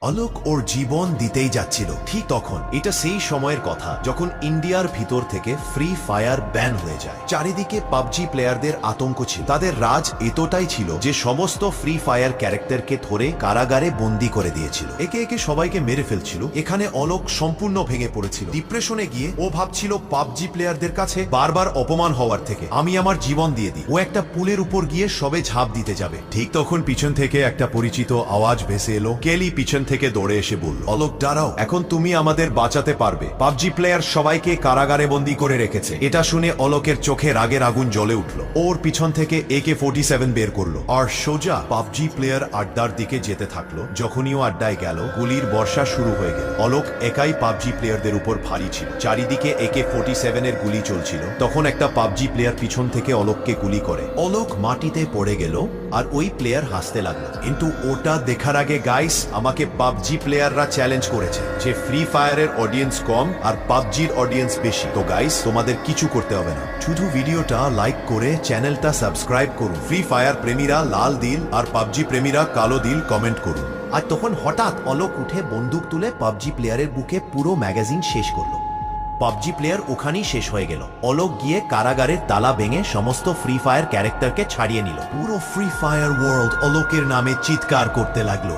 অলোক ওর জীবন দিতেই যাচ্ছিল। ঠিক তখন এটা সেই সময়ের কথা যখন ইন্ডিয়ার ভিতর থেকে ফ্রি ফায়ার ব্যান হয়ে যায়। চারিদিকে পাবজি প্লেয়ারদের আতঙ্ক ছিল। তাদের রাজ এতটাই ছিল যে সমস্ত ফ্রি ফায়ার ক্যারেক্টারকে ধরে কারাগারে বন্দী করে দিয়েছিল, একে একে সবাইকে মেরে ফেলছিল। এখানে অলোক সম্পূর্ণ ভেঙে পড়েছিল। ডিপ্রেশনে গিয়ে ও ভাবছিল পাবজি প্লেয়ারদের কাছে বারবার অপমান হওয়ার থেকে আমি আমার জীবন দিয়ে দিই। ও একটা পুলের উপর গিয়ে সবে ঝাঁপ দিতে যাবে, ঠিক তখন পিছন থেকে একটা পরিচিত আওয়াজ ভেসে এলো। কেলি পিছন থেকে দৌড়ে এসে বলল, অলোক দাঁড়াও, এখন তুমি আমাদের বাঁচাতে পারবে। পাবজি প্লেয়ার সবাইকে কারাগারে বন্দী করে রেখেছে। এটা শুনে অলোকের চোখে রাগের আগুন জ্বলে উঠল। ওর পিছন থেকে AK-47 বের করলো আর সোজা পাবজি প্লেয়ার আড্ডার দিকে যেতে থাকলো। যখনই ও আড্ডায় গেল, গুলির বর্ষা শুরু হয়ে গেল। অলোক একাই পাবজি প্লেয়ারদের উপর ভারী ছিল। চারিদিকে AK-47 এর গুলি চলছিল। তখন একটা পাবজি প্লেয়ার পিছন থেকে অলোককে গুলি করে। অলোক মাটিতে পড়ে গেল আর ওই প্লেয়ার হাসতে লাগলো। কিন্তু ওটা দেখার আগে গাইস, আমাকে পাবজি প্লেয়াররা চ্যালেঞ্জ করেছে যে ফ্রি ফায়ারের অডিয়েন্স কম আর পাবজির অডিয়েন্স বেশি। তো গাইস, তোমাদের কিছু করতে হবে না, শুধু ভিডিওটা লাইক করে চ্যানেলটা সাবস্ক্রাইব করুন। ফ্রি ফায়ার প্রেমীরা লাল দিল আর পাবজি প্রেমীরা কালো দিল কমেন্ট করুন। আর তখন হঠাৎ অলোক উঠে বন্দুক তুলে পাবজি প্লেয়ারের বুকে পুরো ম্যাগাজিন শেষ করলো। পাবজি প্লেয়ার ওখানেই শেষ হয়ে গেল। অলোক গিয়ে কারাগারের তালা ভেঙে সমস্ত ফ্রি ফায়ার ক্যারেক্টারকে ছাড়িয়ে নিল। পুরো ফ্রি ফায়ার ওয়ার্ল্ড অলোকের নামে চিৎকার করতে লাগলো।